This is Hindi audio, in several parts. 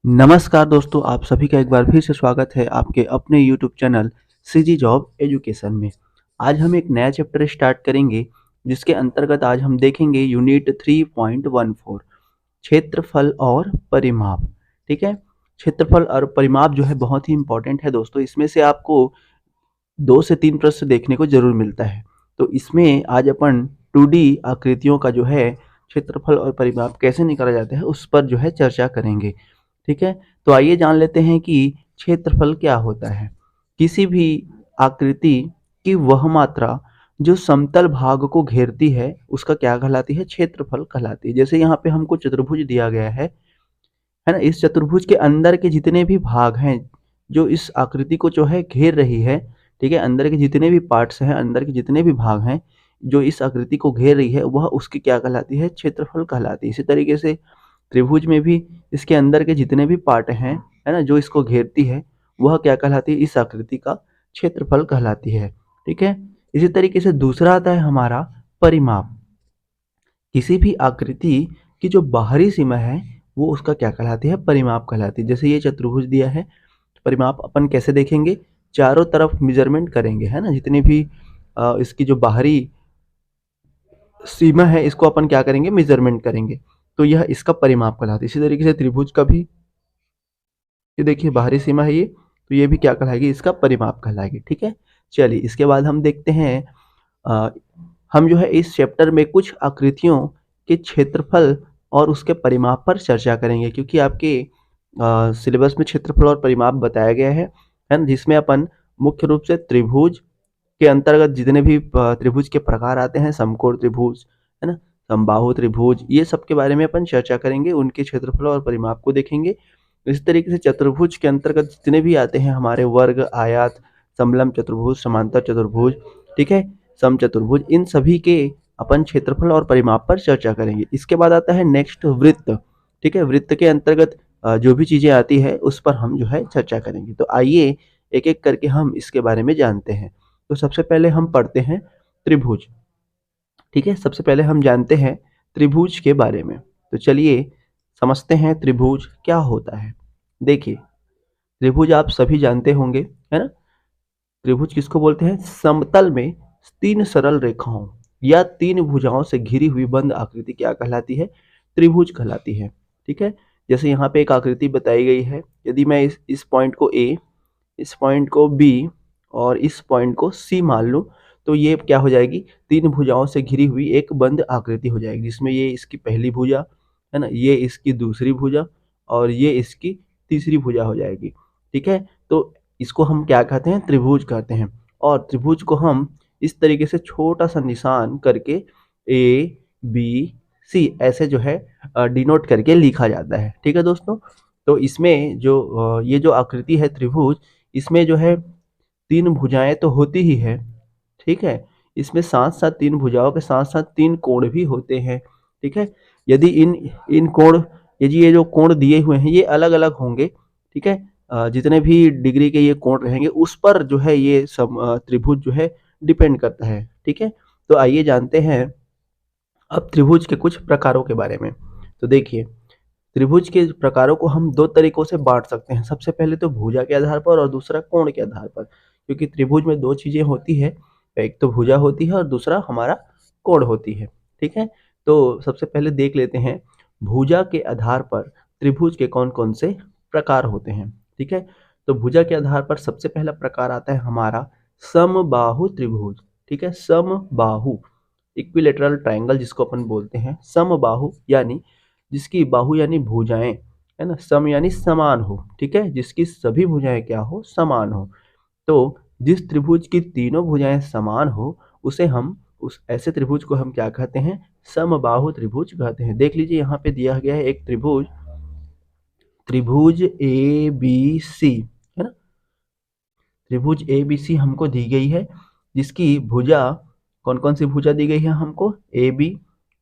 नमस्कार दोस्तों, आप सभी का एक बार फिर से स्वागत है आपके अपने YouTube channel CG job education में। आज हम एक नया चैप्टर स्टार्ट करेंगे जिसके अंतर्गत आज हम देखेंगे यूनिट 3.14 क्षेत्रफल और परिमाप। ठीक है, क्षेत्रफल और परिमाप जो है बहुत ही इंपॉर्टेंट है दोस्तों। इसमें से आपको 2 से 3 प्रश्न देखने को जरूर मिलता है। तो इसमें आज अपन 2D आकृतियों का जो है क्षेत्रफल और परिमाप कैसे निकाला जाता है उस पर जो है चर्चा करेंगे। ठीक है, तो आइए जान लेते हैं कि क्षेत्रफल क्या होता है। किसी भी आकृति की वह मात्रा जो समतल भाग को घेरती है उसका क्या कहलाती है? क्षेत्रफल कहलाती है। जैसे यहाँ पे हमको चतुर्भुज दिया गया है ना। इस चतुर्भुज के अंदर के जितने भी भाग हैं जो इस आकृति को जो है घेर रही है, ठीक है, अंदर के जितने भी पार्ट्स हैं, अंदर के जितने भी भाग हैं जो इस आकृति को घेर रही है वह उसकी क्या कहलाती है? क्षेत्रफल कहलाती है। इसी तरीके से त्रिभुज में भी इसके अंदर के जितने भी पार्ट हैं, है ना, जो इसको घेरती है वह क्या कहलाती है? इस आकृति का क्षेत्रफल कहलाती है। ठीक है, इसी तरीके से दूसरा आता है हमारा परिमाप। किसी भी आकृति की जो बाहरी सीमा है वो उसका क्या कहलाती है? परिमाप कहलाती है। जैसे ये चतुर्भुज दिया है, परिमाप अपन कैसे देखेंगे? चारों तरफ मेजरमेंट करेंगे, है ना, जितनी भी इसकी जो बाहरी सीमा है इसको अपन क्या करेंगे? मेजरमेंट करेंगे, तो यह इसका परिमाप कहलाता है। इसी तरीके से त्रिभुज का भी ये देखिए बाहरी सीमा है ये, तो ये भी क्या कहलाएगी? इसका परिमाप कहलाएगी। ठीक है, चलिए इसके बाद हम देखते हैं अ, हम जो है इस चैप्टर में कुछ आकृतियों के क्षेत्रफल और उसके परिमाप पर चर्चा करेंगे, क्योंकि आपके सिलेबस में क्षेत्रफल और परिमाप बताया गया है ना, जिसमें अपन मुख्य रूप से त्रिभुज के अंतर्गत जितने भी त्रिभुज के प्रकार आते हैं, समकोण त्रिभुज, है ना, समबाहु त्रिभुज, ये सब के बारे में अपन चर्चा करेंगे, उनके क्षेत्रफल और परिमाप को देखेंगे। इस तरीके से चतुर्भुज के अंतर्गत जितने भी आते हैं हमारे वर्ग, आयत, समलंब चतुर्भुज, समांतर चतुर्भुज, ठीक है, समचतुर्भुज, इन सभी के अपन क्षेत्रफल और परिमाप पर चर्चा करेंगे। इसके बाद आता है नेक्स्ट वृत्त। ठीक है, वृत्त के अंतर्गत जो भी चीजें आती है उस पर हम जो है चर्चा करेंगे। तो आइए एक एक करके हम इसके बारे में जानते हैं। तो सबसे पहले हम पढ़ते हैं त्रिभुज। ठीक है, सबसे पहले हम जानते हैं त्रिभुज के बारे में। तो चलिए समझते हैं त्रिभुज क्या होता है। देखिए, त्रिभुज आप सभी जानते होंगे, है ना। त्रिभुज किसको बोलते हैं? समतल में तीन सरल रेखाओं या तीन भुजाओं से घिरी हुई बंद आकृति क्या कहलाती है? त्रिभुज कहलाती है। ठीक है, जैसे यहाँ पे एक आकृति बताई गई है, यदि मैं इस पॉइंट को ए, इस पॉइंट को बी और इस पॉइंट को सी मान लूँ, तो ये क्या हो जाएगी? तीन भुजाओं से घिरी हुई एक बंद आकृति हो जाएगी, जिसमें ये इसकी पहली भुजा, है ना, ये इसकी दूसरी भुजा और ये इसकी तीसरी भुजा हो जाएगी। ठीक है, तो इसको हम क्या कहते हैं? त्रिभुज कहते हैं। और त्रिभुज को हम इस तरीके से छोटा सा निशान करके ए बी सी ऐसे जो है डिनोट करके लिखा जाता है। ठीक है दोस्तों, तो इसमें जो ये जो आकृति है त्रिभुज, इसमें जो है तीन भुजाएं तो होती ही है, ठीक है, इसमें साथ साथ तीन भुजाओं के साथ साथ तीन कोण भी होते हैं। ठीक है, यदि इन इन कोण, यदि ये जो कोण दिए हुए हैं ये अलग अलग होंगे, ठीक है, जितने भी डिग्री के ये कोण रहेंगे उस पर जो है ये सब त्रिभुज जो है डिपेंड करता है। ठीक है, तो आइए जानते हैं अब त्रिभुज के कुछ प्रकारों के बारे में। तो देखिए, त्रिभुज के प्रकारों को हम दो तरीकों से बांट सकते हैं। सबसे पहले तो भुजा के आधार पर और दूसरा कोण के आधार पर, क्योंकि त्रिभुज में दो चीजें होती है, एक तो भुजा होती है और दूसरा हमारा कोण होती है। ठीक है, तो सबसे पहले देख लेते हैं भुजा के आधार पर त्रिभुज के कौन कौन से प्रकार होते हैं। ठीक है, तो भुजा के आधार पर सबसे पहला प्रकार आता है हमारा समबाहु त्रिभुज। ठीक है, समबाहु, इक्विलेटरल ट्रायंगल जिसको अपन बोलते हैं, समबाहु यानी जिसकी बाहु यानी भुजाएं, है ना, सम यानी समान हो, ठीक है, जिसकी सभी भुजाएं क्या हो? समान हो। तो जिस त्रिभुज की तीनों भुजाएं समान हो उसे हम, उस ऐसे त्रिभुज को हम क्या कहते हैं? समबाहु त्रिभुज कहते हैं। देख लीजिए यहाँ पे दिया गया है एक त्रिभुज, त्रिभुज ए बी सी, है ना, त्रिभुज ए बी सी हमको दी गई है, जिसकी भुजा कौन कौन सी भुजा दी गई है हमको? ए बी,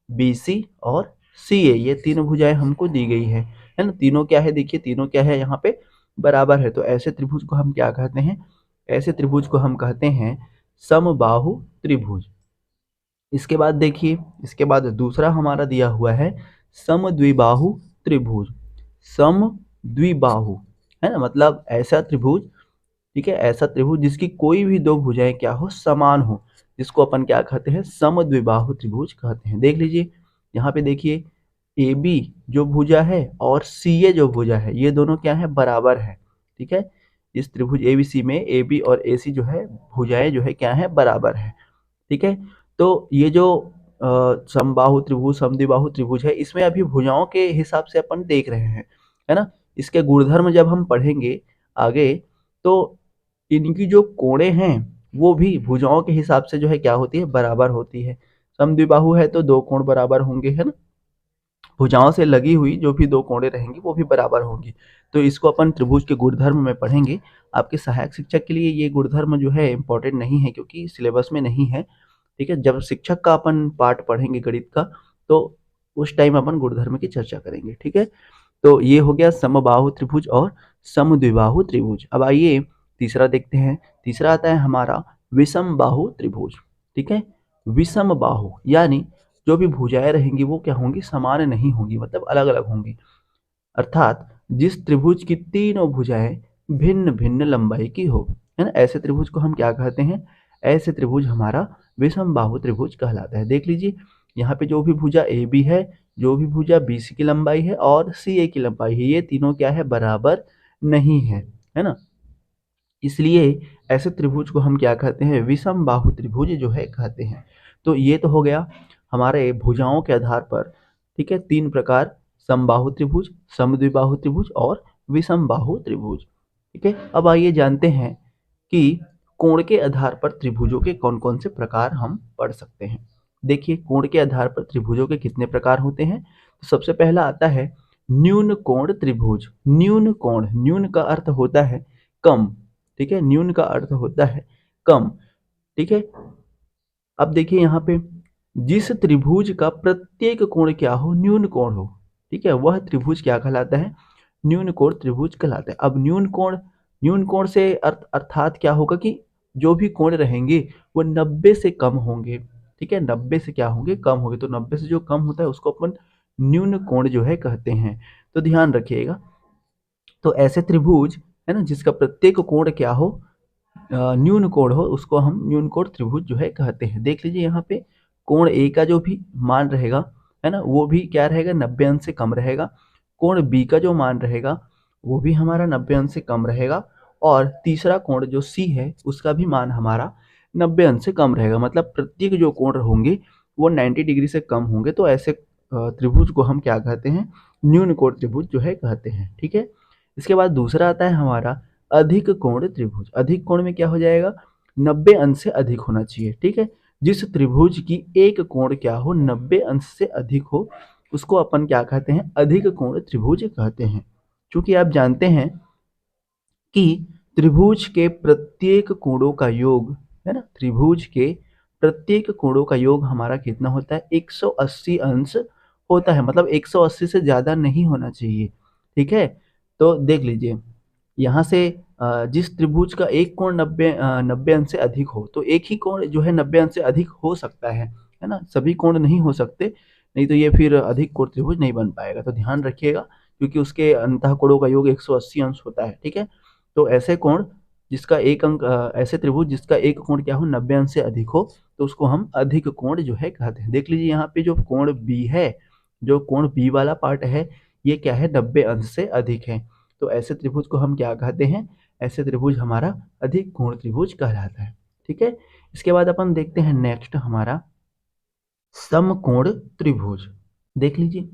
बी सी और सी ए, ये तीनों भुजाएं हमको दी गई है ना। तीनों क्या है? देखिए तीनों क्या है यहाँ पे? बराबर है। तो ऐसे त्रिभुज को हम क्या कहते हैं? ऐसे त्रिभुज को हम कहते हैं समबाहु त्रिभुज। इसके बाद देखिए, इसके बाद दूसरा हमारा दिया हुआ है समद्विबाहु त्रिभुज। सम द्विबाहु, है ना, मतलब ऐसा त्रिभुज, ठीक है, ऐसा त्रिभुज जिसकी कोई भी दो भुजाएं क्या हो, समान हो, जिसको अपन क्या कहते हैं, समद्विबाहु त्रिभुज कहते हैं। देख लीजिए यहाँ पे, देखिए ए बी जो भुजा है और सी ए जो भुजा है, ये दोनों क्या है, बराबर है। ठीक है, इस त्रिभुज एबीसी में ए बी और ए सी जो है भुजाएं जो है क्या है, बराबर है। ठीक है, तो ये जो समबाहु त्रिभुज समद्विबाहु त्रिभुज है, इसमें अभी भुजाओं के हिसाब से अपन देख रहे हैं, है ना। इसके गुणधर्म जब हम पढ़ेंगे आगे, तो इनकी जो कोणें हैं वो भी भुजाओं के हिसाब से जो है क्या होती है, बराबर होती है। समद्विबाहु है तो दो कोण बराबर होंगे, है ना, भुजाओं से लगी हुई जो भी दो कोणें रहेंगी वो भी बराबर होंगी। तो इसको अपन त्रिभुज के गुणधर्म में पढ़ेंगे। आपके सहायक शिक्षक के लिए ये गुणधर्म जो है इंपॉर्टेंट नहीं है, क्योंकि सिलेबस में नहीं है। ठीक है, जब शिक्षक का अपन पाठ पढ़ेंगे गणित का, तो उस टाइम अपन गुणधर्म की चर्चा करेंगे। ठीक है, तो ये हो गया समबाहु त्रिभुज और समद्विबाहु त्रिभुज। अब आइए तीसरा देखते हैं। तीसरा आता है हमारा विषम बाहु त्रिभुज। ठीक है, विषम बाहु यानी जो भी भुजाएं रहेंगी वो क्या होंगी, समान नहीं होंगी, मतलब अलग अलग होंगी। अर्थात जिस त्रिभुज की तीनों भुजाएं भिन्न भिन्न लंबाई की हो, है ना, ऐसे त्रिभुज को हम क्या कहते हैं, ऐसे त्रिभुज हमारा विषम बाहु त्रिभुज कहलाता है। देख लीजिए यहाँ पे जो भी भुजा ए बी है, जो भी भुजा बी सी की लंबाई है और सी ए की लंबाई है, ये तीनों क्या है, बराबर नहीं है ना। इसलिए ऐसे त्रिभुज को हम क्या कहते हैं, विषम बाहु त्रिभुज जो है कहते हैं। तो ये तो हो गया हमारे भुजाओं के आधार पर। ठीक है, तीन प्रकार, समबाहु त्रिभुज, समद्विबाहु त्रिभुज और विषम बाहु त्रिभुज। ठीक है, अब आइए जानते हैं कि कोण के आधार पर त्रिभुजों के कौन कौन से प्रकार हम पढ़ सकते हैं। देखिए कोण के आधार पर त्रिभुजों के कितने प्रकार होते हैं। तो सबसे पहला आता है न्यून कोण त्रिभुज। न्यून कोण, न्यून का अर्थ होता है कम। ठीक है, न्यून का अर्थ होता है कम। ठीक है, अब देखिए यहाँ पे जिस त्रिभुज का प्रत्येक कोण क्या हो, न्यून कोण हो, ठीक है, वह त्रिभुज क्या कहलाता है, न्यून कोण त्रिभुज कहलाता है। अब न्यून कोण से अर्थात क्या होगा कि जो भी कोण रहेंगे वो 90 से कम होंगे। ठीक है, 90 से क्या होंगे, कम होंगे। तो 90 से जो कम होता है उसको अपन न्यून कोण जो है कहते हैं। तो ध्यान रखिएगा। तो ऐसे त्रिभुज, है ना, जिसका प्रत्येक कोण क्या हो, न्यून कोण हो, उसको हम न्यून कोण त्रिभुज जो है कहते हैं। देख लीजिए यहाँ पे कोण ए का जो भी मान रहेगा, है ना, वो भी क्या रहेगा, 90 अंश से कम रहेगा। कोण बी का जो मान रहेगा वो भी हमारा 90 अंश से कम रहेगा। और तीसरा कोण जो सी है उसका भी मान हमारा 90 अंश से कम रहेगा। मतलब प्रत्येक जो कोण होंगे वो 90 डिग्री से कम होंगे। तो ऐसे त्रिभुज को हम क्या कहते हैं, न्यून कोण त्रिभुज जो है कहते हैं। ठीक है, इसके बाद दूसरा आता है हमारा अधिक कोण त्रिभुज। अधिक कोण में क्या हो जाएगा, 90 अंश से अधिक होना चाहिए। ठीक है, जिस त्रिभुज की एक कोण क्या हो, 90 अंश से अधिक हो, उसको अपन क्या कहते हैं, अधिक कोण त्रिभुज कहते हैं। क्योंकि आप जानते हैं कि त्रिभुज के प्रत्येक कोणों का योग, है ना, त्रिभुज के प्रत्येक कोणों का योग हमारा कितना होता है, 180 अंश होता है। मतलब 180 से ज़्यादा नहीं होना चाहिए। ठीक है, तो देख लीजिए यहाँ से जिस त्रिभुज का एक कोण 90 अंश से अधिक हो, तो एक ही कोण जो है 90 अंश से अधिक हो सकता है ना, सभी कोण नहीं हो सकते, नहीं तो ये फिर अधिक कोण त्रिभुज नहीं बन पाएगा। तो ध्यान रखिएगा, क्योंकि उसके अंतः कोणों का योग 180 अंश होता है। ठीक है, तो ऐसे कोण जिसका एक अंक ऐसे त्रिभुज जिसका एक कोण क्या हो, 90 अंश से अधिक हो, तो उसको हम अधिक कोण जो है कहते हैं। देख लीजिए यहाँ पे जो कोण बी है, जो कोण बी वाला पार्ट है, ये क्या है, 90 अंश से अधिक है। तो ऐसे त्रिभुज को हम क्या कहते हैं, ऐसे त्रिभुज हमारा अधिक कोण त्रिभुज कहलाता है। ठीक है, इसके बाद अपन देखते हैं नेक्स्ट हमारा समकोण त्रिभुज। देख लीजिए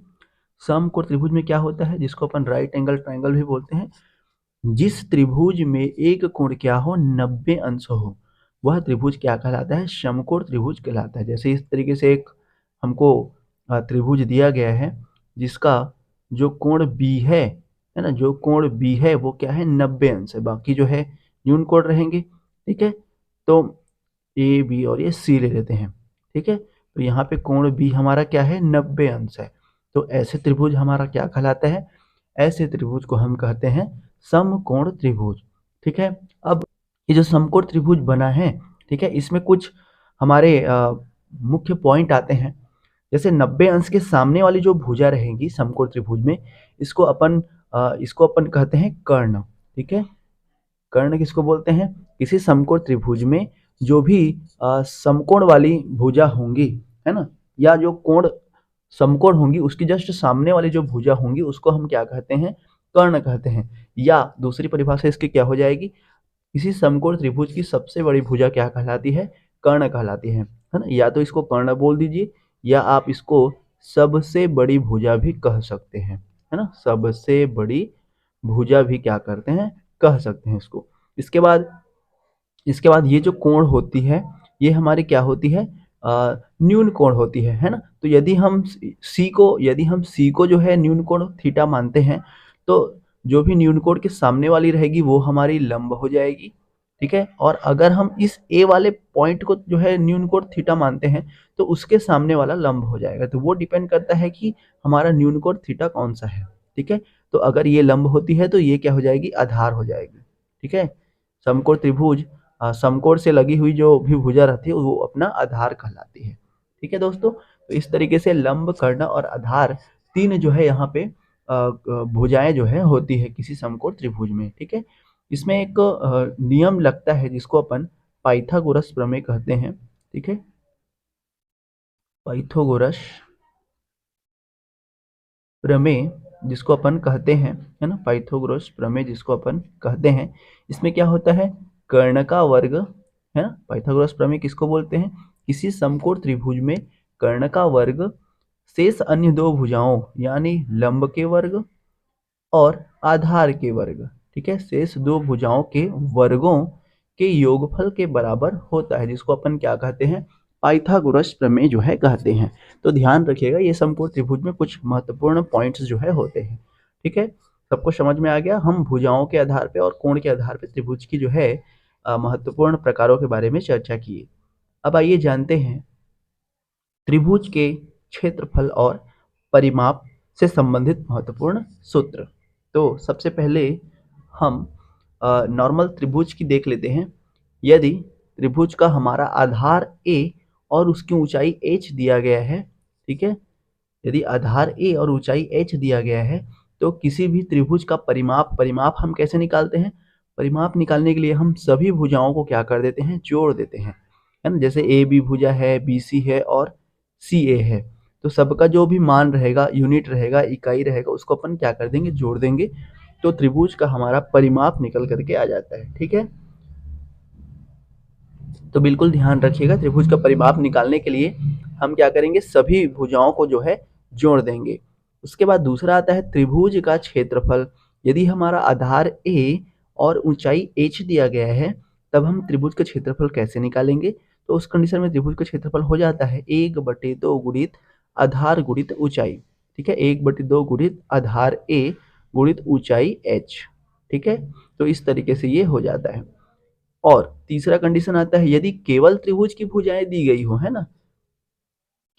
समकोण त्रिभुज में क्या होता है, जिसको अपन राइट एंगल ट्रायंगल भी बोलते हैं। जिस त्रिभुज में एक कोण क्या हो, 90 अंश हो, वह त्रिभुज क्या कहलाता है, समकोण त्रिभुज कहलाता है। जैसे इस तरीके से एक हमको त्रिभुज दिया गया है, जिसका जो कोण बी है ना, जो कोण बी है वो क्या है, 90 अंश है, बाकी जो है न्यून कोण रहेंगे। ठीक है, तो ए बी और ये सी ले लेते हैं। ठीक है, तो यहाँ पे कोण बी हमारा क्या है, 90 अंश है। तो ऐसे त्रिभुज हमारा क्या कहलाता है, ऐसे त्रिभुज को हम कहते हैं समकोण त्रिभुज। ठीक है, अब ये जो समकोण त्रिभुज बना है, ठीक है, इसमें कुछ हमारे मुख्य पॉइंट आते हैं। जैसे 90 अंश के सामने वाली जो भुजा रहेगी समकोण त्रिभुज में, इसको अपन इसको अपन कहते हैं कर्ण। ठीक है, कर्ण किसको बोलते हैं? किसी समकोण त्रिभुज में जो भी समकोण वाली भुजा होंगी, है ना, या जो कोण समकोण होंगी उसकी जस्ट सामने वाली जो भुजा होंगी उसको हम क्या कहते हैं? कर्ण कहते हैं। या दूसरी परिभाषा इसकी क्या हो जाएगी? किसी समकोण त्रिभुज की सबसे बड़ी भुजा क्या कहलाती है? कर्ण कहलाती है ना। या तो इसको कर्ण बोल दीजिए, या आप इसको सबसे बड़ी भुजा भी कह सकते हैं, है ना। सबसे बड़ी भुजा भी क्या करते हैं? कह सकते हैं इसको। इसके बाद ये जो कोण होती है, ये हमारी क्या होती है? न्यून कोण होती है ना। तो यदि हम सी को जो है न्यून कोण थीटा मानते हैं, तो जो भी न्यून कोण के सामने वाली रहेगी वो हमारी लंब हो जाएगी। ठीक है, और अगर हम इस ए वाले पॉइंट को जो है न्यून कोण थीटा मानते हैं, तो उसके सामने वाला लंब हो जाएगा। तो वो डिपेंड करता है कि हमारा न्यून कोण थीटा कौन सा है। ठीक है, तो अगर ये लंब होती है तो ये क्या हो जाएगी? आधार हो जाएगी। ठीक है, समकोण त्रिभुज समकोण से लगी हुई जो भी भुजा रहती है वो अपना आधार कहलाती है। ठीक है दोस्तों, तो इस तरीके से लंब, कर्ण और आधार तीन जो है यहाँ पे भुजाएं जो है होती है किसी समकोण त्रिभुज में। ठीक है, इसमें एक नियम लगता है जिसको अपन पाइथागोरस प्रमेय कहते हैं। ठीक है, पाइथागोरस प्रमेय जिसको अपन कहते हैं, है ना, पाइथागोरस प्रमेय जिसको अपन कहते हैं, इसमें क्या होता है? कर्ण का वर्ग, है ना। पाइथागोरस प्रमेय किसको बोलते हैं? किसी समकोण त्रिभुज में कर्ण का वर्ग शेष अन्य दो भुजाओं यानी लंब के वर्ग और आधार के वर्ग, ठीक है, शेष दो भुजाओं के वर्गों के योगफल के बराबर होता है, जिसको अपन क्या कहते हैं? पाइथागोरस प्रमेय जो है कहते हैं। तो ध्यान रखिएगा, ये समकोण त्रिभुज में कुछ महत्वपूर्ण पॉइंट्स जो है होते हैं। ठीक है, सबको समझ में आ गया? हम भुजाओं के आधार पे और कोण के आधार पे त्रिभुज की जो है महत्वपूर्ण प्रकारों के बारे में चर्चा की। अब आइए जानते हैं त्रिभुज के क्षेत्रफल और परिमाप से संबंधित महत्वपूर्ण सूत्र। तो सबसे पहले हम नॉर्मल त्रिभुज की देख लेते हैं। यदि त्रिभुज का हमारा आधार a और उसकी ऊंचाई h दिया गया है, ठीक है, यदि आधार a और ऊंचाई h दिया गया है, तो किसी भी त्रिभुज का परिमाप हम कैसे निकालते हैं? परिमाप निकालने के लिए हम सभी भुजाओं को क्या कर देते हैं? जोड़ देते हैं, है ना। जैसे ए बी भुजा है, बी सी है और सी ए है, तो सबका जो भी मान रहेगा, यूनिट रहेगा, इकाई रहेगा, उसको अपन क्या कर देंगे? जोड़ देंगे। तो त्रिभुज का हमारा परिमाप निकल करके आ जाता है। ठीक है, तो बिल्कुल ध्यान रखिएगा, त्रिभुज का परिमाप निकालने के लिए हम क्या करेंगे? सभी भुजाओं को जो है जोड़ देंगे। उसके बाद दूसरा आता है त्रिभुज का क्षेत्रफल। यदि हमारा आधार a और ऊंचाई h दिया गया है, तब हम त्रिभुज का क्षेत्रफल कैसे निकालेंगे? तो उस कंडीशन में त्रिभुज का क्षेत्रफल हो जाता है 1/2 गुणित आधार गुणित ऊंचाई। ठीक है, 1/2 गुणित आधार a गुणित ऊंचाई h। ठीक है, तो इस तरीके से ये हो जाता है। और तीसरा कंडीशन आता है यदि केवल त्रिभुज की भुजाएं दी गई हो, है ना,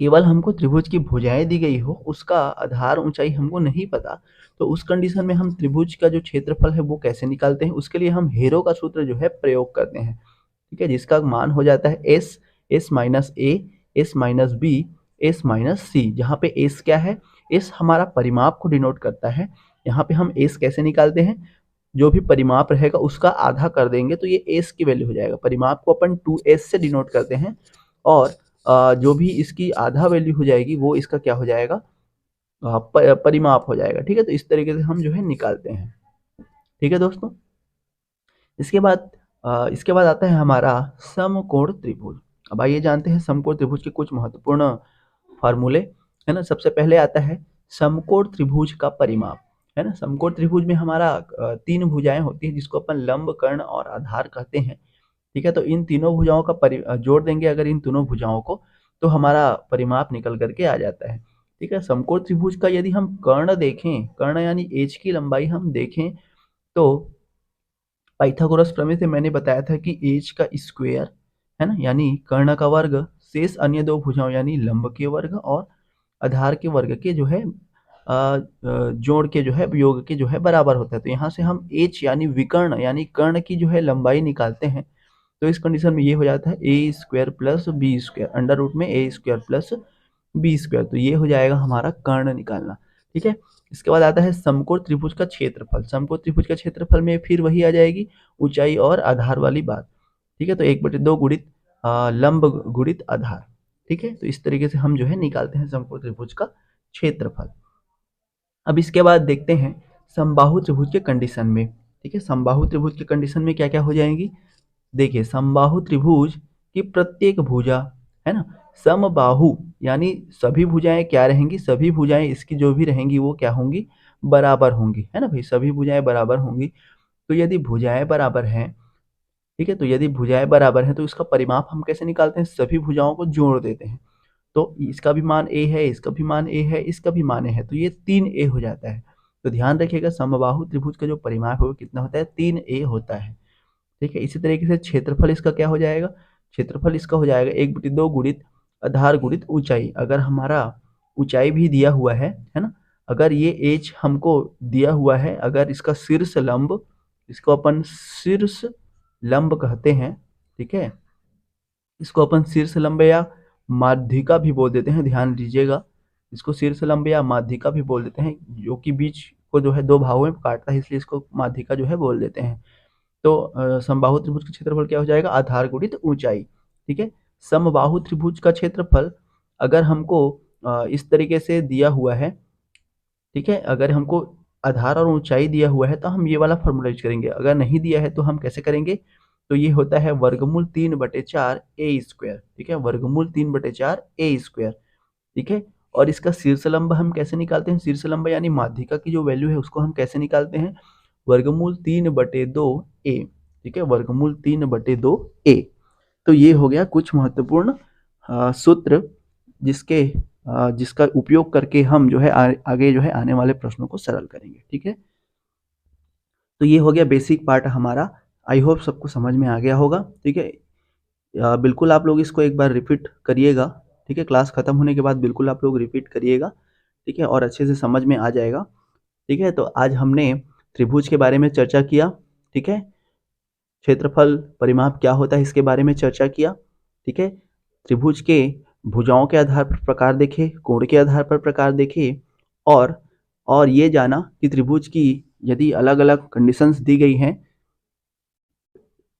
केवल हमको त्रिभुज की भुजाएं दी गई हो, उसका आधार ऊंचाई हमको नहीं पता, तो उस कंडीशन में हम त्रिभुज का जो क्षेत्रफल है वो कैसे निकालते हैं? उसके लिए हम हेरो का सूत्र जो है प्रयोग करते हैं। ठीक है, जिसका मान हो जाता है S, S minus A, S minus B, S minus C. जहाँ पे एस क्या है? एस हमारा परिमाप को डिनोट करता है। यहाँ पे हम एस कैसे निकालते हैं? जो भी परिमाप रहेगा उसका आधा कर देंगे तो ये एस की वैल्यू हो जाएगा। परिमाप को अपन 2s से डिनोट करते हैं, और जो भी इसकी आधा वैल्यू हो जाएगी वो इसका क्या हो जाएगा? परिमाप हो जाएगा। ठीक है, तो इस तरीके से हम जो है निकालते हैं। ठीक है दोस्तों, इसके बाद आता है हमारा समकोण त्रिभुज। अब आइए जानते हैं समकोण त्रिभुज के कुछ महत्वपूर्ण फार्मूले, है ना। सबसे पहले आता है समकोण त्रिभुज का परिमाप, है ना। समकोण त्रिभुज में हमारा तीन भुजाएं होती हैं जिसको अपन लंब, कर्ण और आधार कहते हैं। ठीक है, तो इन तीनों भुजाओं का जोड़ देंगे अगर इन तीनों भुजाओं को, तो हमारा परिमाप निकल करके आ जाता है। ठीक है, समकोण त्रिभुज का यदि हम कर्ण देखें, कर्ण यानी एज की लंबाई हम देखें, तो पाइथागोरस प्रमेय से मैंने बताया था कि एज का स्क्वायर, है ना, यानी कर्ण का वर्ग शेष अन्य दो भुजाओं यानी लंब के वर्ग और आधार के वर्ग के जो है जोड़ के जो है योग के जो है बराबर होता है। तो यहाँ से हम एच यानी विकर्ण यानी कर्ण की जो है लंबाई निकालते हैं। तो इस कंडीशन में ये हो जाता है A square plus B square, under root में A square plus B square. तो ये हो जाएगा हमारा कर्ण निकालना। ठीक है। इसके बाद आता है समकोण त्रिभुज का क्षेत्रफल। समकोण त्रिभुज का क्षेत्रफल में फिर वही आ जाएगी ऊंचाई और आधार वाली बात। ठीक है, तो 1/2 गुणित लंब गुणित आधार। ठीक है, तो इस तरीके से हम जो है निकालते हैं समकोण त्रिभुज का क्षेत्रफल। अब इसके बाद देखते हैं समबाहु त्रिभुज के कंडीशन में। ठीक है, समबाहु त्रिभुज के कंडीशन में क्या क्या हो जाएंगी। देखिए, समबाहु त्रिभुज की प्रत्येक भुजा, है ना, समबाहु यानी सभी भुजाएं क्या रहेंगी, सभी भुजाएं इसकी जो भी रहेंगी वो क्या होंगी, बराबर होंगी, है ना भाई, सभी भुजाएं बराबर होंगी। तो यदि भुजाएं बराबर हैं, ठीक है, तो यदि भुजाएं बराबर हैं तो इसका परिमाप हम कैसे निकालते हैं, सभी भुजाओं को जोड़ देते हैं। तो इसका भी मान a है, इसका भी मान a है, इसका भी मान a है, तो ये 3a हो जाता है। तो ध्यान रखिएगा समबाहु त्रिभुज का जो परिमाप है वो कितना होता है, 3a होता है। ठीक है, इसी तरीके से क्षेत्रफल इसका क्या हो जाएगा, क्षेत्रफल इसका हो जाएगा 1/2 गुणित आधार गुणित ऊंचाई। अगर हमारा ऊंचाई भी दिया हुआ है ना, अगर ये एच हमको दिया हुआ है, अगर इसका शीर्ष लंब, इसको अपन शीर्ष लंब कहते हैं। ठीक है, इसको अपन शीर्ष लंब या माध्यिका भी बोल देते हैं, ध्यान दीजिएगा, इसको शीर्ष लंब या माध्यिका भी बोल देते हैं, जो कि बीच को जो है दो भागों में काटता है, इसलिए इसको माध्यिका जो है बोल देते हैं। तो समबाहु त्रिभुज का क्षेत्रफल क्या हो जाएगा, आधार गुणित ऊंचाई। ठीक है, समबाहु त्रिभुज का क्षेत्रफल अगर हमको इस तरीके से दिया हुआ है, ठीक है, अगर हमको आधार और ऊंचाई दिया हुआ है तो हम ये वाला फॉर्मूला यूज करेंगे, अगर नहीं दिया है तो हम कैसे करेंगे, तो ये होता है वर्गमूल 3/4 ए स्क्वायर। ठीक है, वर्गमूल 3/4 ए स्क्वायर। ठीक है, और इसका शीर्ष लंब हम कैसे निकालते हैं, शीर्ष लंब यानी माध्यिका की जो वैल्यू है उसको हम कैसे निकालते हैं, वर्गमूल 3/2 ए। ठीक है, वर्गमूल 3/2 ए। तो ये हो गया कुछ महत्वपूर्ण सूत्र जिसका उपयोग करके हम जो है आगे जो है आने वाले प्रश्नों को सरल करेंगे। ठीक है, तो ये हो गया बेसिक पार्ट हमारा। आई होप सबको समझ में आ गया होगा। ठीक है, बिल्कुल आप लोग इसको एक बार रिपीट करिएगा। ठीक है, क्लास खत्म होने के बाद बिल्कुल आप लोग रिपीट करिएगा। ठीक है, और अच्छे से समझ में आ जाएगा। ठीक है, तो आज हमने त्रिभुज के बारे में चर्चा किया। ठीक है, क्षेत्रफल परिमाप क्या होता है इसके बारे में चर्चा किया। ठीक है, त्रिभुज के भुजाओं के आधार पर प्रकार देखे, कोण के आधार पर प्रकार देखे, और ये जाना कि त्रिभुज की यदि अलग अलग कंडीशंस दी गई हैं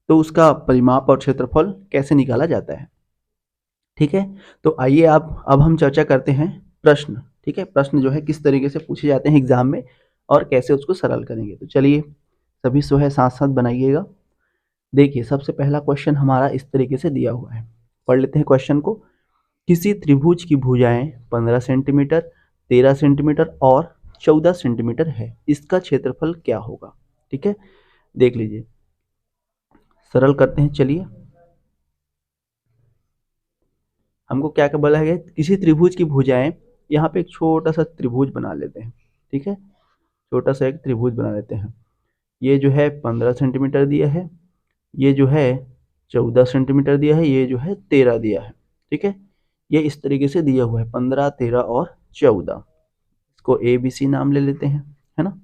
तो उसका परिमाप और क्षेत्रफल कैसे निकाला जाता है। ठीक है, तो आइए अब हम चर्चा करते हैं प्रश्न। ठीक है, प्रश्न जो है किस तरीके से पूछे जाते हैं एग्जाम में और कैसे उसको सरल करेंगे। तो चलिए सभी जो है साथ साथ बनाइएगा। देखिए, सबसे पहला क्वेश्चन हमारा इस तरीके से दिया हुआ है, पढ़ लेते हैं क्वेश्चन को। किसी त्रिभुज की भुजाएं 15 सेंटीमीटर, 13 सेंटीमीटर और 14 सेंटीमीटर है, इसका क्षेत्रफल क्या होगा। ठीक है, देख लीजिए, सरल करते हैं। चलिए, हमको क्या क्या बोला है, किसी त्रिभुज की भुजाएं, यहाँ पे एक छोटा सा त्रिभुज बना लेते हैं। ठीक है, छोटा सा एक त्रिभुज बना लेते हैं। ये जो है 15 सेंटीमीटर दिया है, ये जो है 14 सेंटीमीटर दिया है, ये जो है 13 दिया है। ठीक है, ये इस तरीके से दिया हुआ है 15, 13 और 14। इसको ए बी सी नाम ले लेते हैं, है ना।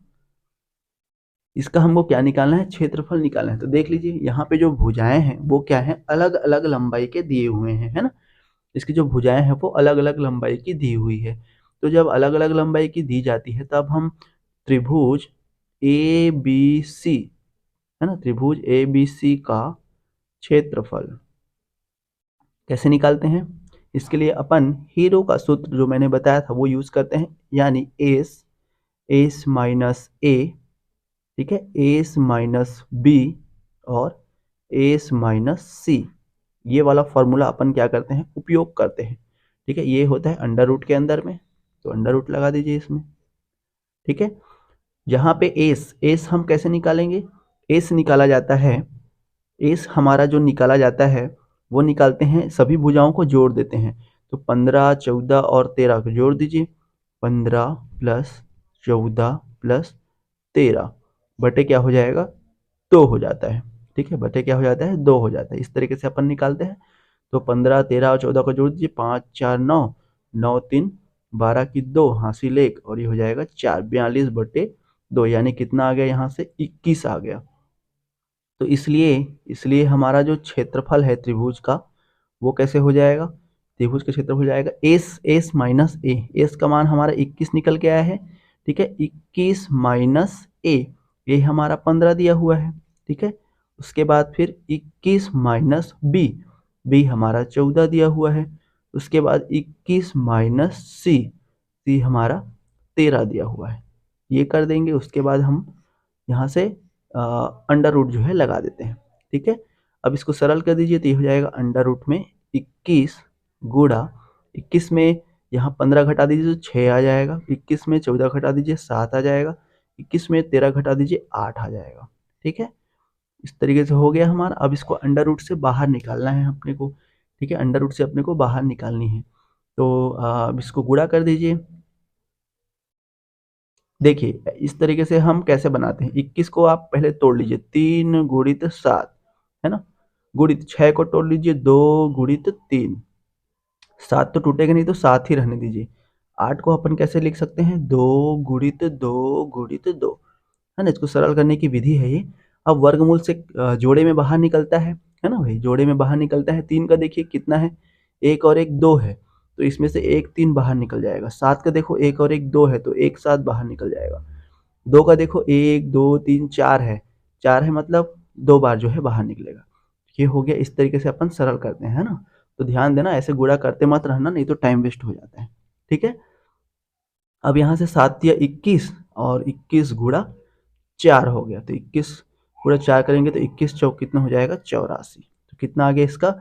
इसका हमको क्या निकालना है, क्षेत्रफल निकालना है। तो देख लीजिए, यहाँ पे जो भुजाएं हैं वो क्या है, अलग अलग लंबाई के दिए हुए हैं, है ना। इसकी जो भुजाएं हैं वो अलग अलग लंबाई की दी हुई है। तो जब अलग अलग लंबाई की दी जाती है तब हम त्रिभुज ए बी सी, है ना, त्रिभुज ए बी सी का क्षेत्रफल कैसे निकालते हैं। इसके लिए अपन हीरो का सूत्र जो मैंने बताया था वो यूज करते हैं, यानी एस माइनस ए, ठीक है, एस माइनस बी और एस माइनस सी, ये वाला फॉर्मूला अपन क्या करते हैं, उपयोग करते हैं। ठीक है, ये होता है अंडर रूट के अंदर में, तो अंडर रूट लगा दीजिए इसमें। ठीक है, यहाँ पे एस हम कैसे निकालेंगे, एस निकाला जाता है, एस हमारा जो निकाला जाता है वो निकालते हैं, सभी भुजाओं को जोड़ देते हैं। तो 15, 14 और 13 को जोड़ दीजिए, 15 प्लस 14 प्लस 13 बटे क्या हो जाएगा, 2 हो जाता है। ठीक है, बटे क्या हो जाता है, 2 हो जाता है। इस तरीके से अपन निकालते हैं। तो 15, 13 और 14 को जोड़ दीजिए, 5, 4, 9, 9, 3, 12 की 2, हासिल 1 और ये हो जाएगा 4, 42/2, यानी कितना आ गया, यहाँ से 21 आ गया। तो इसलिए हमारा जो क्षेत्रफल है त्रिभुज का वो कैसे हो जाएगा, त्रिभुज का क्षेत्रफल हो जाएगा एस माइनस ए। एस का मान हमारा 21 निकल के आया है, ठीक है। 21 माइनस ए, ये हमारा 15 दिया हुआ है, ठीक है। उसके बाद फिर 21 माइनस बी, बी हमारा 14 दिया हुआ है। उसके बाद 21 माइनस सी, सी हमारा 13 दिया हुआ है। ये कर देंगे। उसके बाद हम यहाँ से अंडर रूट जो है लगा देते हैं, ठीक है। अब इसको सरल कर दीजिए तो ये हो जाएगा अंडर रूट में 21 गुणा 21 में यहाँ 15 घटा दीजिए तो 6 आ जाएगा, 21 में 14 घटा दीजिए 7 आ जाएगा, 21 में 13 घटा दीजिए 8 आ जाएगा, ठीक है। इस तरीके से हो गया हमारा। अब इसको अंडर रूट से बाहर निकालना है अपने को, ठीक है। अंडर रूट से अपने को बाहर निकालनी है। तो अब इसको गुणा कर दीजिए। देखिए इस तरीके से हम कैसे बनाते हैं, 21 को आप पहले तोड़ लीजिए, 3 गुणित 7 है ना, गुणित 6 को तोड़ लीजिए, 2 गुणित 3, 7 तो टूटेगा नहीं तो 7 ही रहने दीजिए। 8 को अपन कैसे लिख सकते हैं, 2 गुणित 2 गुणित 2, है ना। इसको सरल करने की विधि है ये। अब वर्गमूल से जोड़े में बाहर निकलता है ना भाई, जोड़े में बाहर निकलता है। 3 का देखिए कितना है, 1 और 1 2 है, तो इसमें से 1 3 बाहर निकल जाएगा। 7 का देखो 1 और 1 2 है, तो 1 7 बाहर निकल जाएगा। 2 का देखो 1 2 3 4 है, 4 है मतलब 2 बार जो है बाहर निकलेगा। ये हो गया। इस तरीके से अपन सरल करते हैं, है ना। तो ध्यान देना, ऐसे गुणा करते मत रहना, नहीं तो टाइम वेस्ट हो जाता है, ठीक है। अब यहाँ से 7 दिया 21 और 21 गुणा 4 हो गया, तो 21 गुणा 4 करेंगे तो 21 चौक कितना हो जाएगा, 84। तो कितना आ गया इसका,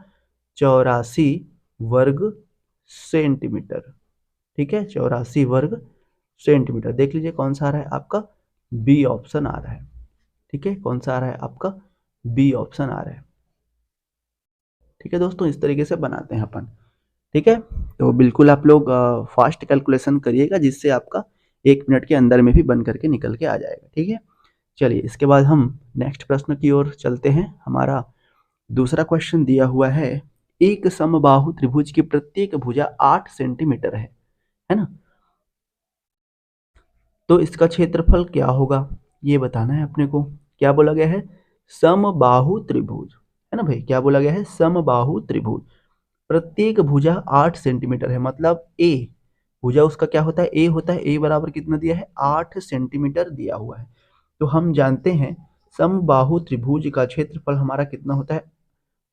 84 वर्ग सेंटीमीटर, ठीक है। 84 वर्ग सेंटीमीटर। देख लीजिए कौन सा आ रहा है आपका, बी ऑप्शन आ रहा है, ठीक है। कौन सा आ रहा है आपका, बी ऑप्शन आ रहा है, ठीक है दोस्तों। इस तरीके से बनाते हैं अपन, ठीक है। तो बिल्कुल आप लोग फास्ट कैलकुलेशन करिएगा, जिससे आपका 1 मिनट के अंदर में भी बन करके निकल के आ जाएगा, ठीक है। चलिए इसके बाद हम नेक्स्ट प्रश्न की ओर चलते हैं। हमारा दूसरा क्वेश्चन दिया हुआ है, एक समबाहु त्रिभुज की प्रत्येक भुजा 8 सेंटीमीटर है ना। तो इसका क्षेत्रफल क्या होगा, ये बताना है अपने को। क्या बोला गया है, समबाहु त्रिभुज, है ना भाई। क्या बोला गया है, समबाहु त्रिभुज, प्रत्येक भुजा 8 सेंटीमीटर है, मतलब ए भुजा उसका क्या होता है, ए होता है। ए बराबर कितना दिया है, 8 सेंटीमीटर दिया हुआ है। तो हम जानते हैं समबाहु त्रिभुज का क्षेत्रफल हमारा कितना होता है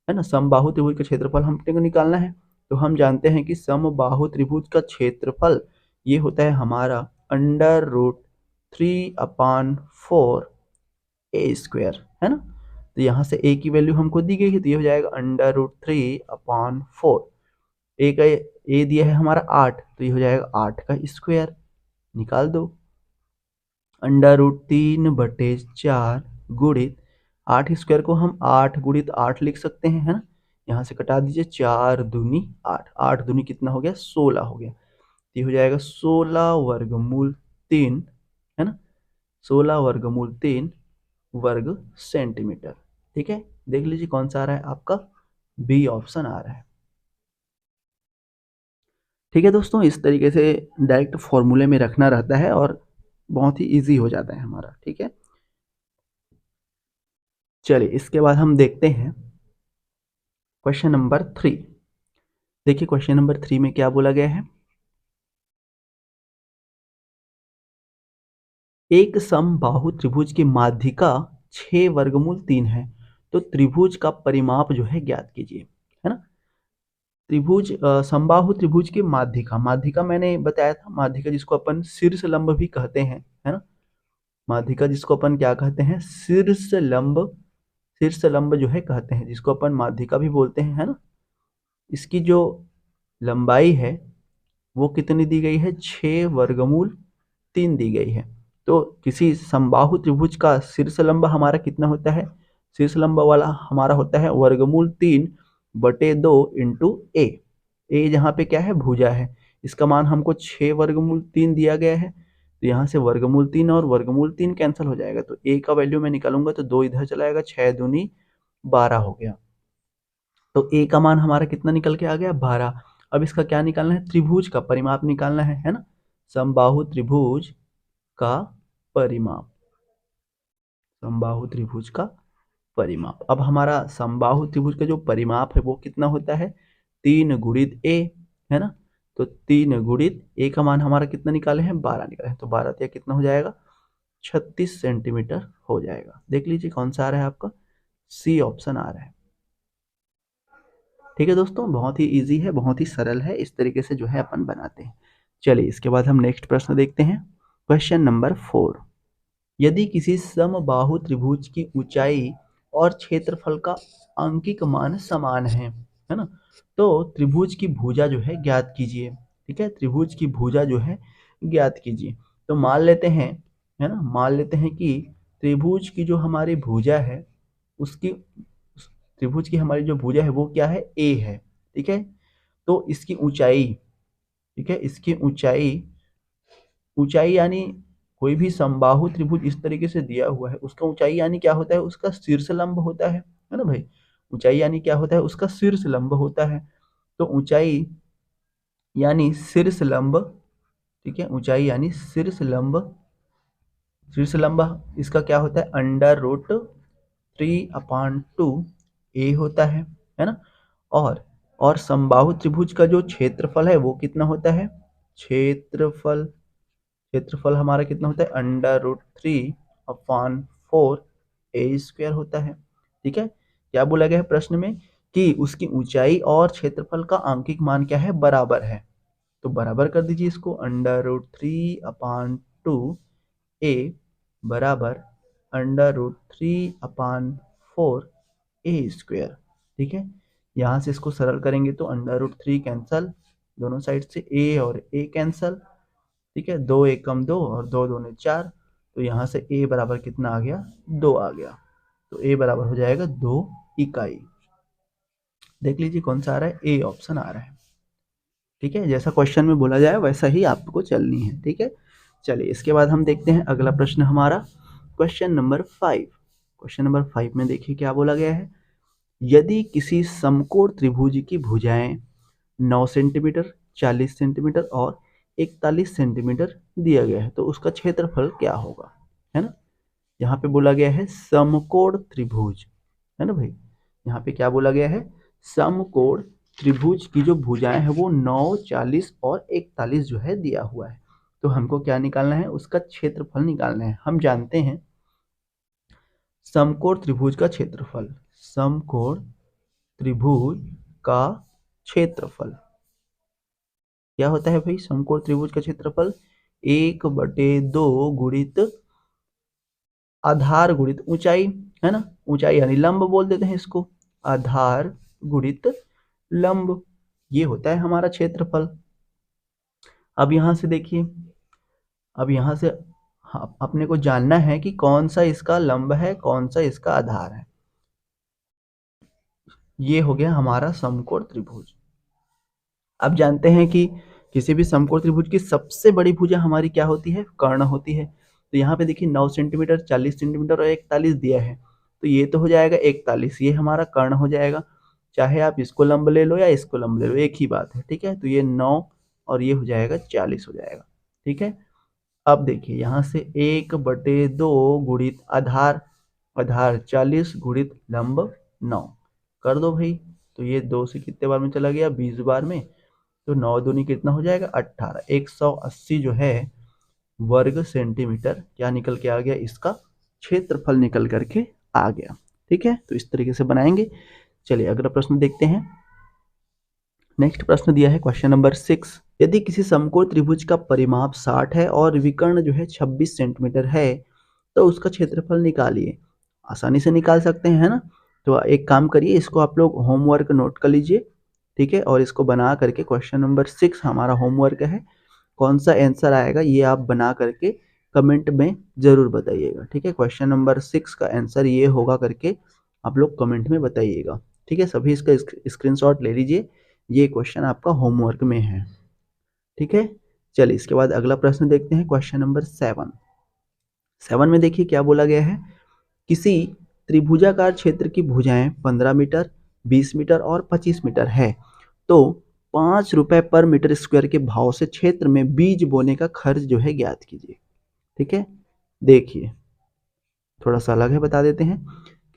ना। समबाहु त्रिभुज का क्षेत्रफल हमने को निकालना है। तो हम जानते हैं कि समबाहु त्रिभुज का क्षेत्रफल ये होता है हमारा अंडर रूट 3/4 ए स्क्वायर, है ना। तो यहाँ से ए की वैल्यू हमको दी गई है, तो ये हो जाएगा अंडर रूट 3/4। ए का ए दिया है हमारा 8, तो ये हो जाएगा 8 का स्क्वायर, निकाल दो। अंडर रूट 3/4 गुणित 8 स्क्वायर को हम 8 गुणित 8 लिख सकते हैं, है ना। यहाँ से कटा दीजिए, 4 दूनी 8, 8 दूनी कितना हो गया, 16 हो गया। ये हो जाएगा 16 वर्गमूल 3, है ना, 16 वर्गमूल 3 वर्ग सेंटीमीटर, ठीक है। देख लीजिए कौन सा आ रहा है आपका, बी ऑप्शन आ रहा है, ठीक है दोस्तों। इस तरीके से डायरेक्ट फॉर्मूले में रखना रहता है और बहुत ही इजी हो जाता है हमारा, ठीक है। चलिए इसके बाद हम देखते हैं क्वेश्चन नंबर 3। देखिए क्वेश्चन नंबर 3 में क्या बोला गया है, एक समबाहु त्रिभुज की माध्यिका 6 वर्गमूल 3 है, तो त्रिभुज का परिमाप जो है ज्ञात कीजिए, है ना। त्रिभुज समबाहु त्रिभुज की माध्यिका, माध्यिका मैंने बताया था, माध्यिका जिसको अपन शीर्ष लंब भी कहते हैं, है ना। माध्यिका जिसको अपन क्या कहते हैं, शीर्ष लंब, शीर्ष लंब जो है कहते हैं, जिसको अपन माध्यिका भी बोलते हैं, है ना। इसकी जो लंबाई है वो कितनी दी गई है, 6 वर्गमूल 3 दी गई है। तो किसी समबाहु त्रिभुज का शीर्ष लंब हमारा कितना होता है, शीर्ष लंब वाला हमारा होता है वर्गमूल 3/2 इंटू ए। ए जहाँ पे क्या है, भुजा है, इसका मान हमको 6 वर्गमूल 3 दिया गया है। तो यहाँ से वर्गमूल 3 और वर्गमूल 3 कैंसिल हो जाएगा, तो ए का वैल्यू मैं निकालूंगा तो 2 इधर चला जाएगा, 6 दूनी 12 हो गया। तो ए का मान हमारा कितना निकल के आ गया, 12। अब इसका क्या निकालना है, त्रिभुज का परिमाप निकालना है ना। समबाहु त्रिभुज का परिमाप, समबाहु त्रिभुज का परिमाप। अब हमारा समबाहु त्रिभुज का जो परिमाप है वो कितना होता है, 3 गुणित ए, है ना। तो 3 गुणित ए का मान हमारा कितना निकाले हैं, 12 निकाले हैं, तो 12 या कितना हो जाएगा, 36 सेंटीमीटर हो जाएगा। देख लीजिए कौन सा आ रहा है आपका, सी ऑप्शन आ रहा है। ठीक है दोस्तों, बहुत ही इजी है, बहुत ही सरल है, इस तरीके से जो है अपन बनाते हैं। चलिए इसके बाद हम नेक्स्ट प्रश्न देखते हैं। क्वेश्चन नंबर 4, यदि किसी समबाहु त्रिभुज की ऊंचाई और क्षेत्रफल का आंकिक मान समान है ना, तो त्रिभुज की भुजा जो है ज्ञात कीजिए। ठीक है, त्रिभुज की भुजा जो है ज्ञात कीजिए। तो मान लेते हैं, है ना, मान लेते हैं कि त्रिभुज की जो हमारी भुजा है, उसकी त्रिभुज की हमारी जो भुजा है वो क्या है, ए है। ठीक है, तो इसकी ऊंचाई, ठीक है, इसकी ऊंचाई, ऊंचाई यानी कोई भी समबाहु त्रिभुज इस तरीके से दिया हुआ है, उसका ऊंचाई यानी क्या होता है, उसका शीर्ष लंब होता है ना भाई। ऊंचाई यानी क्या होता है, उसका शीर्ष लंब होता है। तो ऊंचाई यानी शीर्ष लंब, ठीक है, ऊंचाई यानी शीर्ष लंब, शीर्ष लंब इसका क्या होता है, √3/2 ए होता है ना। और समबाहु त्रिभुज का जो क्षेत्रफल है वो कितना होता है, क्षेत्रफल, क्षेत्रफल हमारा कितना होता है, √3/4 a² होता है। ठीक है, क्या बोला गया है प्रश्न में कि उसकी ऊंचाई और क्षेत्रफल का आंकिक मान क्या है, बराबर है। तो बराबर कर दीजिए इसको, √3/2 a बराबर √3/4 a²। ठीक है, यहाँ से इसको सरल करेंगे तो √3 कैंसल, दोनों साइड से a और a कैंसल। ठीक है, 2 एकम 2 और 2 दूने 4, तो यहाँ से a बराबर कितना आ गया, 2 आ गया। तो a बराबर हो जाएगा 2 इकाई। देख लीजिए कौन सा आ रहा है, ए ऑप्शन आ रहा है। ठीक है, जैसा क्वेश्चन में बोला जाए वैसा ही आपको चलनी है। ठीक है, चलिए इसके बाद हम देखते हैं अगला प्रश्न हमारा, क्वेश्चन नंबर 5। क्वेश्चन नंबर 5 में देखिए क्या बोला गया है, यदि किसी समकोण त्रिभुज की भुजाएं 9 सेंटीमीटर, 40 सेंटीमीटर और 41 सेंटीमीटर दिया गया है, तो उसका क्षेत्रफल क्या होगा, है ना। यहाँ पे बोला गया है समकोण त्रिभुज, है ना भाई। यहाँ पे क्या बोला गया है, समकोण त्रिभुज की जो भुजाएं है वो 9, 40 और 41 जो है दिया हुआ है। तो हमको क्या निकालना है, उसका क्षेत्रफल निकालना है। हम जानते हैं समकोण त्रिभुज का क्षेत्रफल, समकोण त्रिभुज का क्षेत्रफल क्या होता है भाई, समकोण त्रिभुज का क्षेत्रफल 1/2 गुणित आधार गुणित ऊंचाई, है ना। ऊंचाई यानी लंब बोल देते हैं इसको, आधार गुणित लंब, ये होता है हमारा क्षेत्रफल। अब यहां से देखिए, अब यहां से अपने को जानना है कि कौन सा इसका लंब है, कौन सा इसका आधार है। ये हो गया हमारा समकोण त्रिभुज। अब जानते हैं कि किसी भी समकोण त्रिभुज की सबसे बड़ी भुजा हमारी क्या होती है, कर्ण होती है। तो यहाँ पे देखिए 9 सेंटीमीटर, 40 सेंटीमीटर और 41 दिया है, तो ये तो हो जाएगा 41, ये हमारा कर्ण हो जाएगा। चाहे आप इसको लंब ले लो या इसको लंब ले लो, एक ही बात है। ठीक है, तो ये 9 और ये हो जाएगा 40 हो जाएगा। ठीक है, अब देखिए यहाँ से 1/2 गुणित आधार, आधार 40 गुणित लंब 9 कर दो भाई। तो ये 2 से कितने बार में चला गया, 20 बार में। तो 9 दूनी कितना हो जाएगा, 18, 180 जो है वर्ग सेंटीमीटर क्या निकल के आ गया, इसका क्षेत्रफल निकल करके आ गया। ठीक है, तो इस तरीके से बनाएंगे। चलिए अगला प्रश्न देखते हैं। नेक्स्ट प्रश्न दिया है क्वेश्चन नंबर 6, यदि किसी समकोण त्रिभुज का परिमाप 60 है और विकर्ण जो है 26 सेंटीमीटर है, तो उसका क्षेत्रफल निकालिए। आसानी से निकाल सकते हैं, है ना। तो एक काम करिए, इसको आप लोग होमवर्क नोट कर लीजिए। ठीक है, और इसको बना करके क्वेश्चन नंबर 6 हमारा होमवर्क है, कौन सा आंसर आएगा ये आप बना करके कमेंट में ज़रूर बताइएगा। ठीक है, क्वेश्चन नंबर 6 का आंसर ये होगा करके आप लोग कमेंट में बताइएगा। ठीक है, सभी इसका स्क्रीनशॉट ले लीजिए, ये क्वेश्चन आपका होमवर्क में है। ठीक है, चलिए इसके बाद अगला प्रश्न देखते हैं, क्वेश्चन नंबर 7। 7 में देखिए क्या बोला गया है, किसी त्रिभुजाकार क्षेत्र की भुजाएं 15 मीटर, 20 मीटर और 25 मीटर है, तो 5 रुपए पर मीटर स्क्वायर के भाव से क्षेत्र में बीज बोने का खर्च जो है ज्ञात कीजिए। ठीक है, देखिए थोड़ा सा अलग है, बता देते हैं।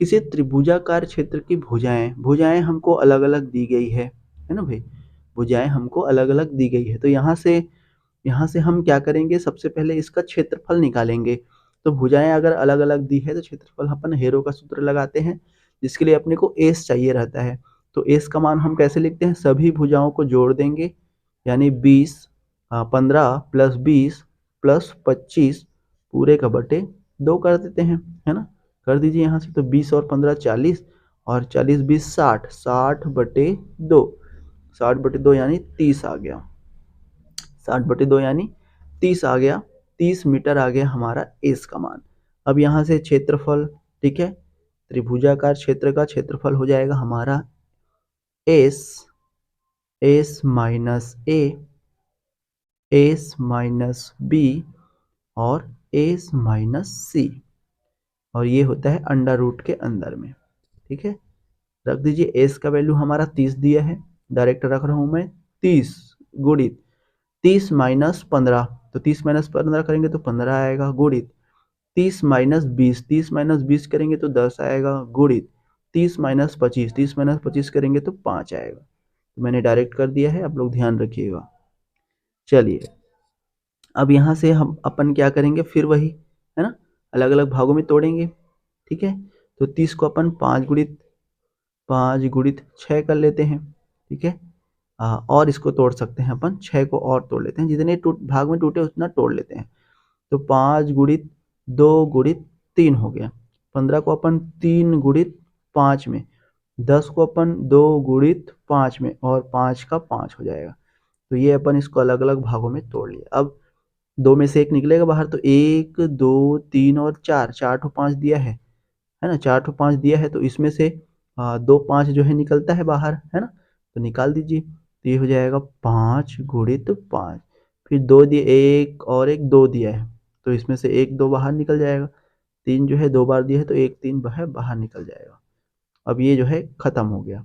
किसी त्रिभुजाकार क्षेत्र की भुजाएं, भुजाएं हमको अलग अलग दी गई है ना भाई। भुजाएं हमको अलग अलग दी गई है। तो यहाँ से हम क्या करेंगे, सबसे पहले इसका क्षेत्रफल निकालेंगे। तो भुजाएं अगर अलग अलग दी है तो क्षेत्रफल अपन हेरो का सूत्र लगाते हैं, जिसके लिए अपने को एस चाहिए रहता है। तो एस का मान हम कैसे लिखते हैं, सभी भुजाओं को जोड़ देंगे, यानी 20 15 प्लस 20 प्लस 25 पूरे का बटे 2 कर देते हैं, है ना। कर दीजिए यहाँ से, तो 20 और 15 40 और 40 20 60, 60 बटे 2, 60 बटे 2 यानी 30 आ गया, 60 बटे 2 यानी 30 आ गया, 30 मीटर आ गया हमारा एस का मान। अब यहाँ से क्षेत्रफल, ठीक है, त्रिभुजाकार क्षेत्र का क्षेत्रफल हो जाएगा हमारा S, S minus A, S minus B और एस माइनस सी, और ये होता है अंडर रूट के अंदर में, ठीक है। रख दीजिए, एस का वैल्यू हमारा 30 दिया है, डायरेक्ट रख रहा हूँ मैं 30 गुणित 30 माइनस 15, तो 30 माइनस 15 करेंगे तो 15 आएगा, गुणित 30 माइनस 20, 30 माइनस 20 करेंगे तो 10 आएगा, गुणित 30 माइनस 25, 30 माइनस 25 करेंगे तो 5 आएगा। तो मैंने डायरेक्ट कर दिया है, आप लोग ध्यान रखिएगा। चलिए, अब यहाँ से हम अपन क्या करेंगे, फिर वही है ना, अलग अलग भागों में तोड़ेंगे, ठीक है। तो 30 को अपन 5 गुणित 6 कर लेते हैं, ठीक है। और इसको तोड़ सकते हैं अपन, 6 को और तोड़ लेते हैं, जितने भाग में टूटे उतना तोड़ लेते हैं। तो 5 गुणित 2 गुणित 3 हो गया, 15 को अपन 3 गुणित 5 में, 10 को अपन 2 गुणित 5 में, और 5 का 5 हो जाएगा। तो ये अपन इसको अलग अलग भागों में तोड़ लिया। अब 2 में से 1 निकलेगा बाहर, तो 1 2 3 और 4, 4 ठो 5 दिया है ना, 4 ठो 5 दिया है, तो इसमें से 2 5 जो है निकलता है बाहर, है ना, तो निकाल दीजिए। तो ये हो जाएगा 5 गुणित 5, फिर 2 दिए, 1 और 1 2 दिया है, तो इसमें से 1 2 बाहर निकल जाएगा, 3 जो है 2 बार दिया है तो 1 3 बाहर निकल जाएगा। अब ये जो है खत्म हो गया।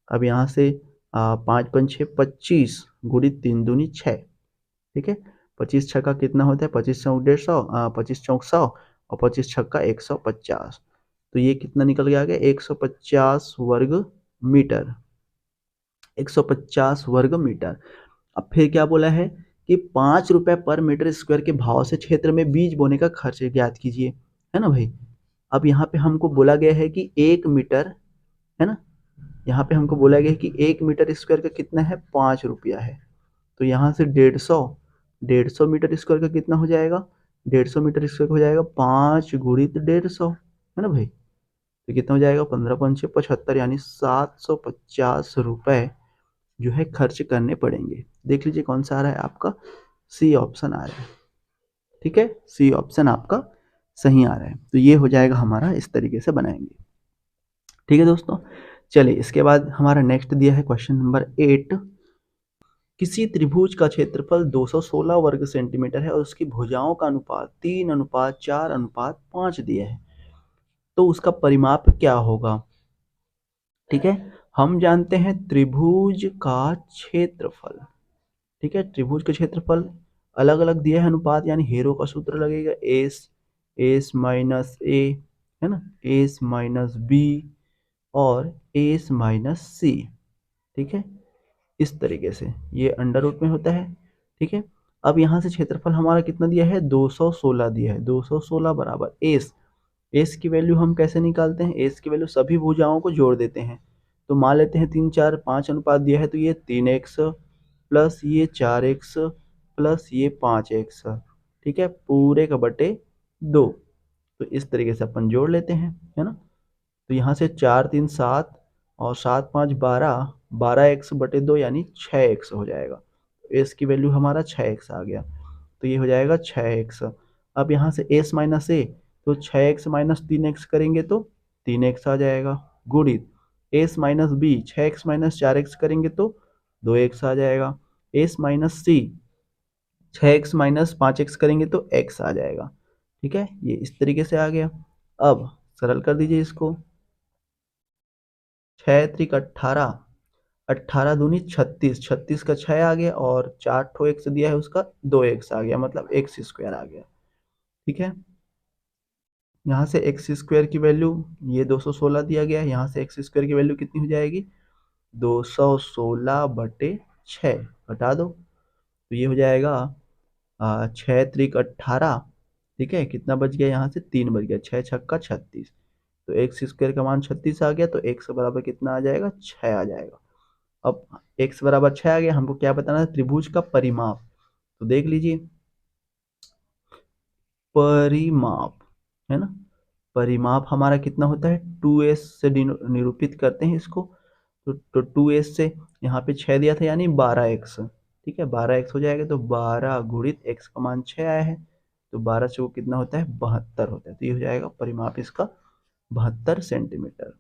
अब यहाँ से 5 5 6 25 गुणित 3 दूनी 6, ठीक है। 25 छक्का कितना होता है, 25 चौक 150, 25 चौक 100 और 25 छक्का 150, तो ये कितना निकल के आ गया, 150 वर्ग मीटर, 150 वर्ग मीटर। अब फिर क्या बोला है कि 5 रुपए पर मीटर स्क्वायर के भाव से क्षेत्र में बीज बोने का खर्च ज्ञात कीजिए, है ना भाई। अब यहाँ पे हमको बोला गया है कि 1 मीटर, है ना, यहाँ पे हमको बोला गया है कि 1 मीटर स्क्वायर का कितना है, 5 रुपया है। तो यहाँ से 150 मीटर स्क्वायर का कितना हो जाएगा, 150 मीटर स्क्वायर हो जाएगा 5 गुणित 150, है ना भाई। तो कितना हो जाएगा, 15 पंचे 75, यानी 750 रुपए जो है खर्च करने पड़ेंगे। देख लीजिए कौन सा आ रहा है आपका, सी ऑप्शन आ रहा है, ठीक है, सी ऑप्शन आपका सही आ रहा है। तो ये हो जाएगा हमारा, इस तरीके से बनाएंगे, ठीक है दोस्तों। चलिए, इसके बाद हमारा नेक्स्ट दिया है क्वेश्चन नंबर 8। किसी त्रिभुज का क्षेत्रफल 216 वर्ग सेंटीमीटर है और उसकी भुजाओं का अनुपात 3:4:5 दिया है, तो उसका परिमाप क्या होगा। ठीक है, हम जानते हैं त्रिभुज का क्षेत्रफल, ठीक है, त्रिभुज का क्षेत्रफल अलग अलग दिया है, अनुपात यानी हेरो का सूत्र लगेगा, एस माइनस ए, है ना, एस माइनस बी और एस माइनस सी, ठीक है, इस तरीके से ये अंडर रूट में होता है, ठीक है। अब यहाँ से क्षेत्रफल हमारा कितना दिया है, 216 दिया है, 216 बराबर एस, एस की वैल्यू हम कैसे निकालते हैं, एस की वैल्यू सभी भुजाओं को जोड़ देते हैं। तो मान लेते हैं 3:4:5 अनुपात दिया है, तो ये 3x प्लस ये 4x प्लस ये 5x, ठीक है, पूरे का बटे 2। तो इस तरीके से अपन जोड़ लेते हैं, है ना। तो यहाँ से 4 3 7 और 7 5 12, 12x बटे 2 यानी 6x हो जाएगा। एस की वैल्यू हमारा 6x आ गया, तो ये हो जाएगा 6x। अब यहाँ से s माइनस ए, तो 6x माइनस 3x करेंगे तो 3x आ जाएगा, गुणित s minus B, 6x minus 4x करेंगे तो 2x आ जाएगा, s माइनस सी, 6x माइनस 5x करेंगे तो x आ जाएगा, ठीक है, ये इस तरीके से आ गया। अब सरल कर दीजिए इसको, 6 त्रिक 18, 18 दूनी 36, 36 का 6 आ गया और 4 ठो एक्स दिया है उसका 2x आ गया, मतलब एक्स स्क्वायर आ गया, ठीक है। यहाँ से एक्स स्क्वायर की वैल्यू ये 216 दिया गया है, यहाँ से एक्स स्क्वायर की वैल्यू कितनी हो जाएगी, 216 बटे 6 घटा दो तो ये हो जाएगा 6 त्रिक 18। ठीक है, कितना बच गया यहाँ से 3 बच गया, 6 छक्का 36। तो एक्स स्क्वायर का मान 36 आ गया, तो एक्स बराबर कितना आ जाएगा 6 आ जाएगा। अब एक्स बराबर 6 आ गया, हमको क्या बताना है त्रिभुज का परिमाप। तो देख लीजिए परिमाप, है ना, परिमाप हमारा कितना होता है 2s से निरूपित करते हैं इसको। तो 2s से यहाँ पे 6 दिया था यानी 12x। ठीक है, 12x हो जाएगा, तो 12 गुणित x का मान 6 आया है, तो 12 से वो कितना होता है 72 होता है। तो ये हो जाएगा परिमाप इसका 72 सेंटीमीटर।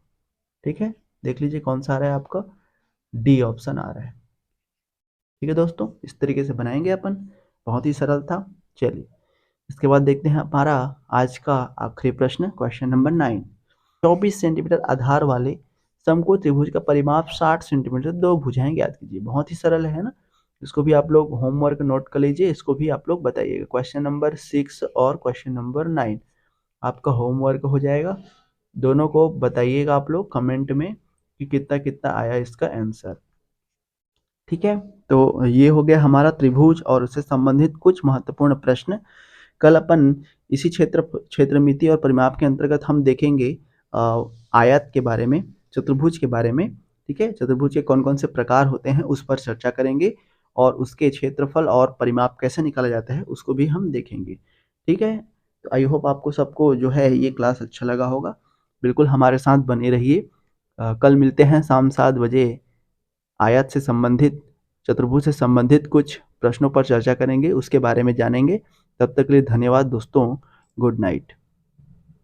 ठीक है, देख लीजिए कौन सा आ रहा है आपका, डी ऑप्शन आ रहा है। ठीक है दोस्तों, इस तरीके से बनाएंगे अपन, बहुत ही सरल था। चलिए इसके बाद देखते हैं हमारा आज का आखिरी प्रश्न, क्वेश्चन नंबर 9। 24 सेंटीमीटर आधार वाले समकोण त्रिभुज का परिमाप 60 सेंटीमीटर, दो भुजाएं ज्ञात कीजिए। बहुत ही सरल है ना, इसको भी आप लोग होमवर्क नोट कर लीजिए, इसको भी आप लोग बताइएगा। क्वेश्चन नंबर 6 और क्वेश्चन नंबर 9 आपका होमवर्क हो जाएगा। दोनों को बताइएगा आप लोग कमेंट में कि कितना कितना आया इसका आंसर। ठीक है, तो ये हो गया हमारा त्रिभुज और उससे संबंधित कुछ महत्वपूर्ण प्रश्न। कल अपन इसी क्षेत्रमिति और परिमाप के अंतर्गत हम देखेंगे आयत के बारे में, चतुर्भुज के बारे में। ठीक है, चतुर्भुज के कौन कौन से प्रकार होते हैं उस पर चर्चा करेंगे, और उसके क्षेत्रफल और परिमाप कैसे निकाला जाता है उसको भी हम देखेंगे। ठीक है, तो आई होप आपको सबको जो है ये क्लास अच्छा लगा होगा। बिल्कुल हमारे साथ बने रहिए। कल मिलते हैं शाम 7 बजे, आयत से संबंधित, चतुर्भुज से संबंधित कुछ प्रश्नों पर चर्चा करेंगे, उसके बारे में जानेंगे। तब तक के लिए धन्यवाद दोस्तों, गुड नाइट।